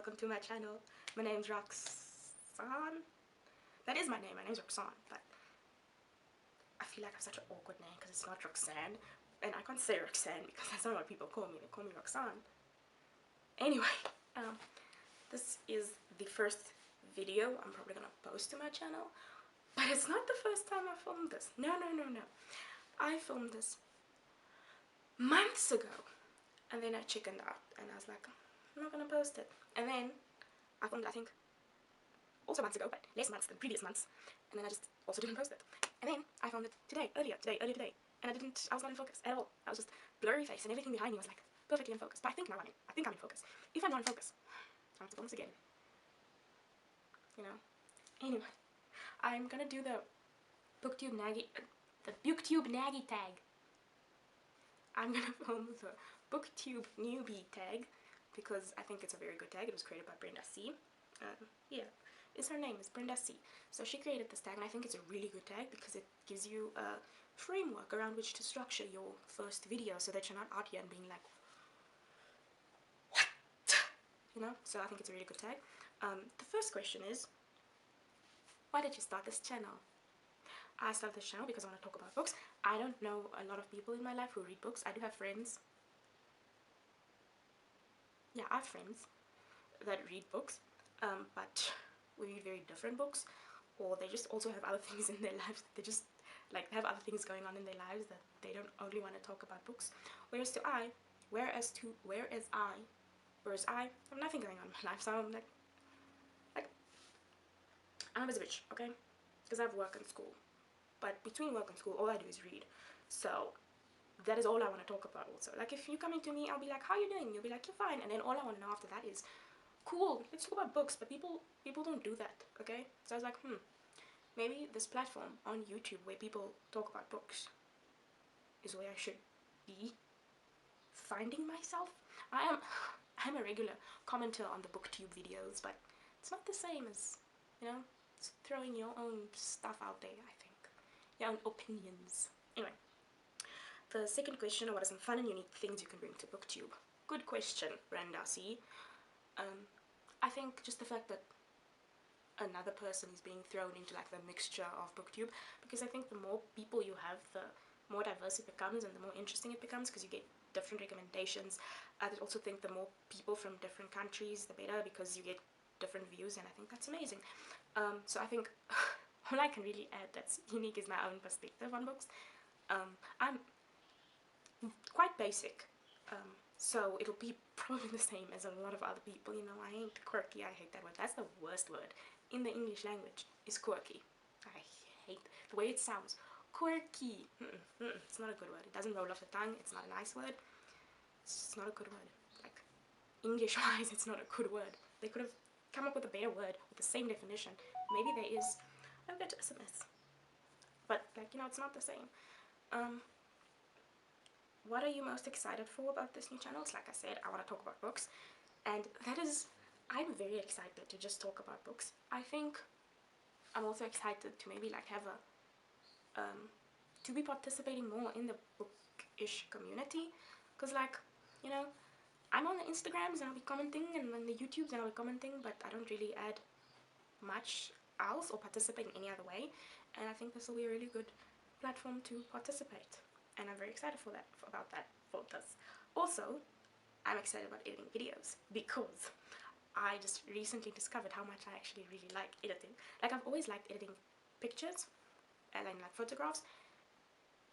welcome to my channel. My name's Roxanne. That is my name. My name's Roxanne, but I feel like I have such an awkward name because it's not Roxanne, and I can't say Roxanne because that's not what people call me. They call me Roxanne. Anyway, this is the first video I'm probably gonna post to my channel, but it's not the first time I filmed this. No. I filmed this months ago, and then I chickened out, and I was like, I'm not gonna post it. And then I filmed, I think, also months ago, but less months than previous months, and then I just also didn't post it. And then I found it earlier today, and I was not in focus at all. I was just blurry face, and everything behind me was like perfectly in focus. But I think now I'm in focus. If I'm not in focus, I have to film this again. You know. Anyway, I'm gonna do the booktube naggy tag. I'm gonna film the booktube newbie tag because I think it's a very good tag. It was created by Brenda C. Yeah, it's her name, is Brenda C. So she created this tag, and I think it's a really good tag because it gives you a framework around which to structure your first video so that you're not out here and being like, what? You know? So I think it's a really good tag. The first question is, why did you start this channel? I started this channel because I want to talk about books. I don't know a lot of people in my life who read books. I do have friends. Yeah, I have friends that read books, but we read very different books, or they just also have other things in their lives. They just like have other things going on in their lives that they don't only want to talk about books. Whereas I have nothing going on in my life, so I'm like I'm a bitch, okay? Because I have work and school. But between work and school, all I do is read. So that is all I want to talk about also. Like, if you come into me, I'll be like, how are you doing? You'll be like, you're fine. And then all I want to know after that is, cool, let's talk about books. But people don't do that, okay? So I was like, maybe this platform on YouTube where people talk about books is where I should be finding myself. I'm a regular commenter on the booktube videos, but it's not the same as, you know, it's throwing your own stuff out there, I think. Your own opinions. Anyway, the second question, what are some fun and unique things you can bring to booktube? Good question, Brenda C. I think just the fact that another person is being thrown into like the mixture of booktube, because I think the more people you have, the more diverse it becomes and the more interesting it becomes, because you get different recommendations. I also think the more people from different countries, the better, because you get different views, and I think that's amazing. So I think all I can really add that's unique is my own perspective on books. I'm quite basic, so it'll be probably the same as a lot of other people. You know, I ain't quirky. I hate that word. That's the worst word in the English language, is quirky. I hate the way it sounds. Quirky. It's not a good word. It doesn't roll off the tongue. It's not a nice word. It's not a good word. Like, English-wise, it's not a good word. They could have come up with a better word with the same definition. Maybe there is a better SMS. But, like, you know, it's not the same. What are you most excited for about this new channel? It's like I said, I want to talk about books. And that is, I'm very excited to just talk about books. I think I'm also excited to maybe like have a, to be participating more in the bookish community. Because like, you know, I'm on the Instagrams and I'll be commenting, and on the YouTubes and I'll be commenting, but I don't really add much else or participate in any other way. And I think this will be a really good platform to participate. And I'm very excited for this. Also, I'm excited about editing videos because I just recently discovered how much I actually really like editing. Like, I've always liked editing pictures and then like photographs,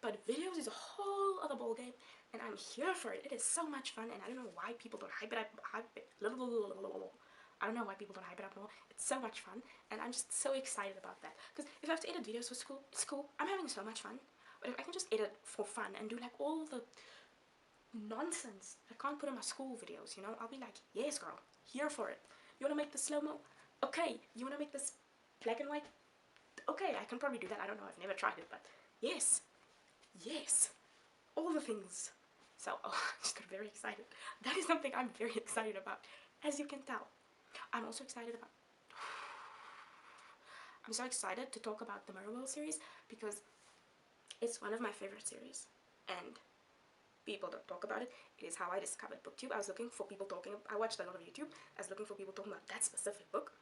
but videos is a whole other ballgame, and I'm here for it. It is so much fun, and I don't know why people don't hype it up. I don't know why people don't hype it up more. It's so much fun, and I'm just so excited about that. Because if I have to edit videos for school, it's cool. I'm having so much fun. But if I can just edit for fun and do like all the nonsense I can't put in my school videos, you know, I'll be like, yes girl, here for it. You wanna make this slow-mo? Okay. You wanna make this black and white? Okay, I can probably do that. I don't know, I've never tried it, but yes. Yes. All the things. So, I just got very excited. That is something I'm very excited about, as you can tell. I'm also excited about... I'm so excited to talk about the Aryll series because it's one of my favorite series, and People don't talk about it. It is how I discovered booktube. I was looking for people talking. I watched a lot of YouTube. I was looking for people talking about that specific book,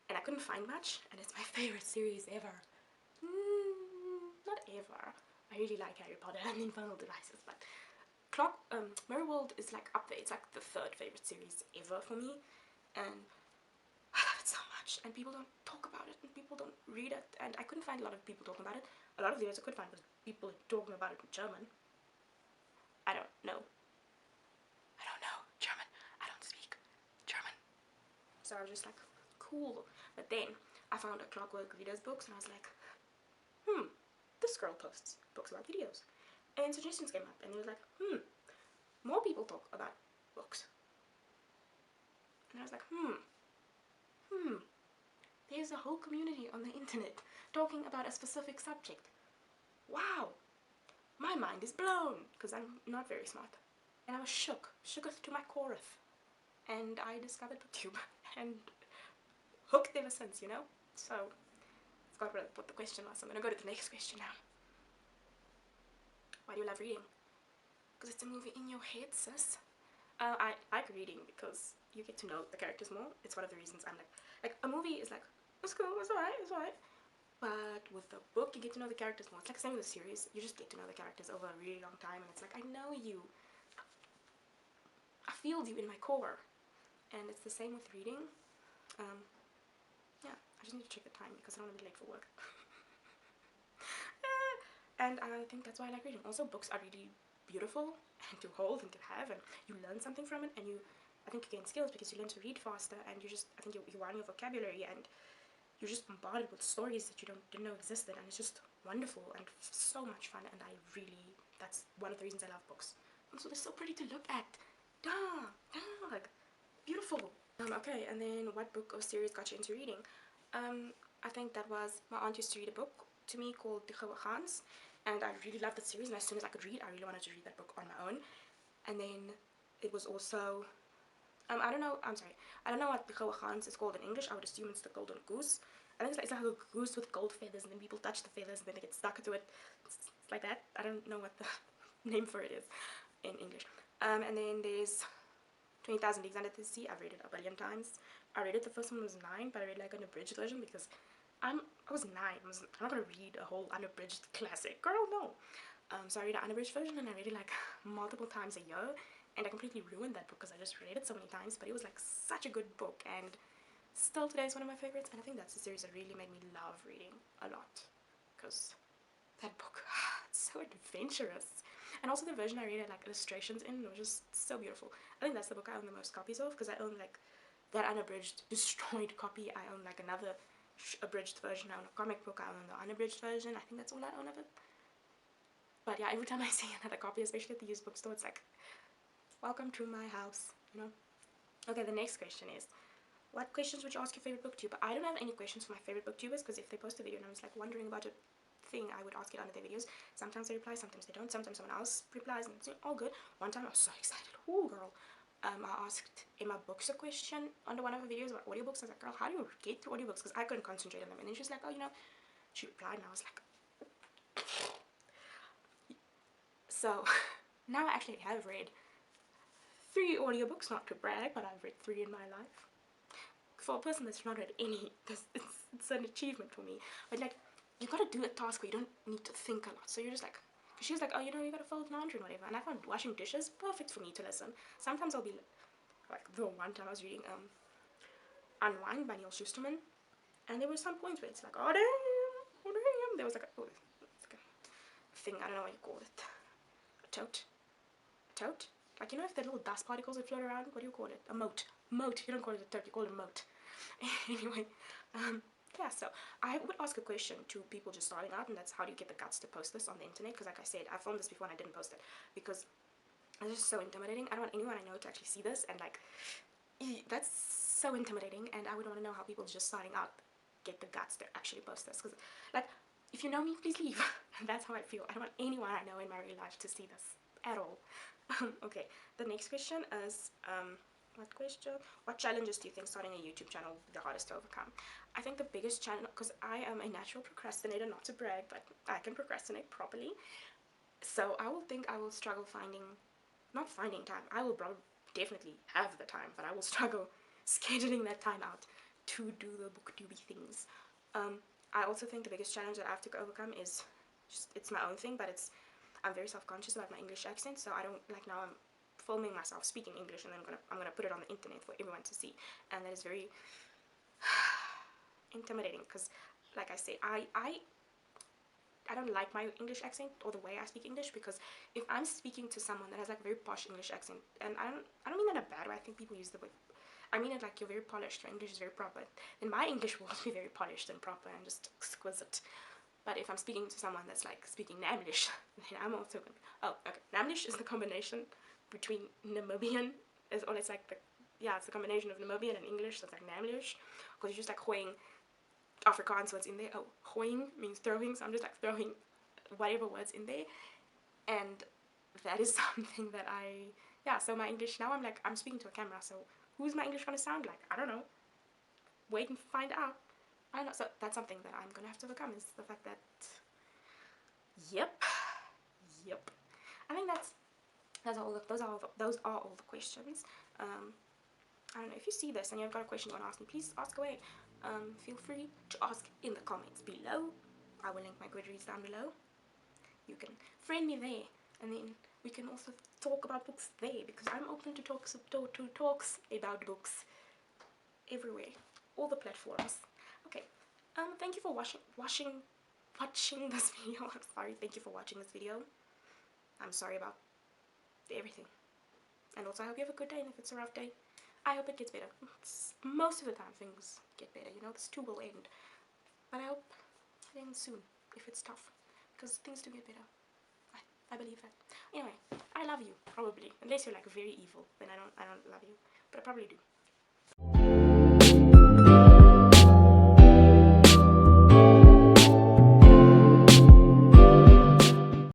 and I couldn't find much, and it's my favorite series ever. Not ever. I really like Harry Potter and Infernal Devices, but Mirror World is like up there. It's like the third favorite series ever for me, and I love it so much. And people don't talk about it, and people don't read it, and I couldn't find a lot of people talking about it. A lot of videos I could find was people talking about it in German. I don't know German. I don't speak German. So I was just like, cool. But then I found a Clockwork Readers books, and I was like, this girl posts books about videos. And suggestions came up, and it was like, more people talk about books. And I was like, there's a whole community on the internet talking about a specific subject. Wow, my mind is blown, because I'm not very smart. And I was shooketh to my coreth. And I discovered booktube, and hooked ever since, you know? So, I forgot what the question was. I'm gonna go to the next question now. Why do you love reading? Because it's a movie in your head, sis. I like reading because you get to know the characters more. It's one of the reasons I'm like a movie is like, it's cool, it's alright. But with a book, you get to know the characters more. It's like the same with a series. You just get to know the characters over a really long time, and it's like, I know you. I feel you in my core. And it's the same with reading. Yeah, I just need to check the time because I don't want to be late for work. And I think that's why I like reading. Also, books are really beautiful and to hold and to have, and you learn something from it, and I think you gain skills because you learn to read faster, and I think you widen your vocabulary, and you're just bombarded with stories that you didn't know existed, and it's just wonderful and so much fun, and that's one of the reasons I love books. Also, they're so pretty to look at. Like, beautiful. Okay, and then what book or series got you into reading? I think that was, my aunt used to read a book to me called De Gouden Gans, and I really loved that series, and as soon as I could read, I really wanted to read that book on my own. And then it was also, I don't know what De Gouden Gans is called in English. I would assume it's the golden goose. I think it's like a goose with gold feathers, and then people touch the feathers, and then they get stuck to it. It's like that. I don't know what the name for it is in English. And then there's 20,000 Leagues Under the Sea. I've read it a billion times. I read it, the first one was 9, but I read like an abridged version because I was 9. I'm not gonna read a whole unabridged classic. Girl, no. So I read an unabridged version, and I read it like multiple times a year, and I completely ruined that book because I just read it so many times, but it was like such a good book, and still today is one of my favorites, and I think that's the series that really made me love reading a lot, because that book, it's so adventurous. And also the version I read had like illustrations in, was just so beautiful. I think that's the book I own the most copies of, because I own like that unabridged destroyed copy. I own like another abridged version. I own a comic book. I own the unabridged version. I think that's all I own of it. But yeah, every time I see another copy, especially at the used bookstore, it's like, welcome to my house, you know. Okay, the next question is, what questions would you ask your favorite booktuber? I don't have any questions for my favorite booktubers, because if they post a video and I was like wondering about a thing, I would ask it under their videos. Sometimes they reply, sometimes they don't, sometimes someone else replies, and it's all good. One time I was so excited, ooh girl, I asked Emma Books a question under one of her videos about audiobooks. I was like, girl, how do you get through audiobooks? Because I couldn't concentrate on them. And then she's like, oh, you know, she replied, and I was like, so now I actually have read 3 audiobooks, not to brag, but I've read 3 in my life. For a person that's not read any, it's an achievement for me. But like, you gotta do a task where you don't need to think a lot. So you're just like, she was like, oh, you know, you gotta fold laundry and whatever. And I found washing dishes perfect for me to listen. Sometimes I'll be like, the one time I was reading Unwind by Neil Shusterman, and there were some points where it's like, oh damn, there was like a thing, I don't know what you call it, a tote, like, you know, if the little dust particles that float around, what do you call it? A moat. You don't call it a tote, you call it a moat. Anyway, yeah, so I would ask a question to people just starting out, and that's, how do you get the guts to post this on the internet? Because like I said, I filmed this before and I didn't post it because it's just so intimidating. I don't want anyone I know to actually see this, and like, that's so intimidating, and I would want to know how people just starting out get the guts to actually post this, because like, if you know me, please leave. That's how I feel. I don't want anyone I know in my real life to see this at all. Okay, the next question is, what challenges do you think starting a YouTube channel will be the hardest to overcome? I think the biggest challenge, because I am a natural procrastinator, not to brag, but I can procrastinate properly, so I will struggle finding not finding time. I will definitely have the time, but I will struggle scheduling that time out to do the booktube things. I also think the biggest challenge that I have to overcome is just, it's my own thing, but I'm very self-conscious about my English accent, so I don't, like, now I'm filming myself speaking English, and then I'm gonna put it on the internet for everyone to see, and that is very intimidating, because, like I said, I don't like my English accent or the way I speak English, because if I'm speaking to someone that has like a very posh English accent, and I don't mean that in a bad way, I think people use the word, I mean it like you're very polished, your English is very proper, then my English will be very polished and proper and just exquisite. But if I'm speaking to someone that's like speaking Namlish, then I'm also going to, oh, okay, Namlish is the combination between Namibian, or it's like the, yeah, it's the combination of Namibian and English, so it's like Namlish, because you're just like hoing Afrikaans words in there. Oh, hoing means throwing, so I'm just like throwing whatever words in there, and that is something that yeah, so my English, now I'm speaking to a camera, so who's my English gonna sound like? I don't know. Wait and find out. I don't know, so that's something that I'm gonna have to overcome, is the fact that, yep, I think those are all the questions. I don't know, if you see this and you've got a question you want to ask me, please ask away. Feel free to ask in the comments below. I will link my Goodreads down below. You can friend me there, and then we can also talk about books there, because I'm open to talks about books everywhere, all the platforms. Okay, thank you for watching this video. I'm sorry, thank you for watching this video. I'm sorry about everything, and also I hope you have a good day, and if it's a rough day, I hope it gets better. Most of the time things get better, you know, this too will end, but I hope it ends soon, if it's tough, because things do get better. I believe that. Anyway, I love you, probably, unless you're like very evil, then I don't love you, but I probably do.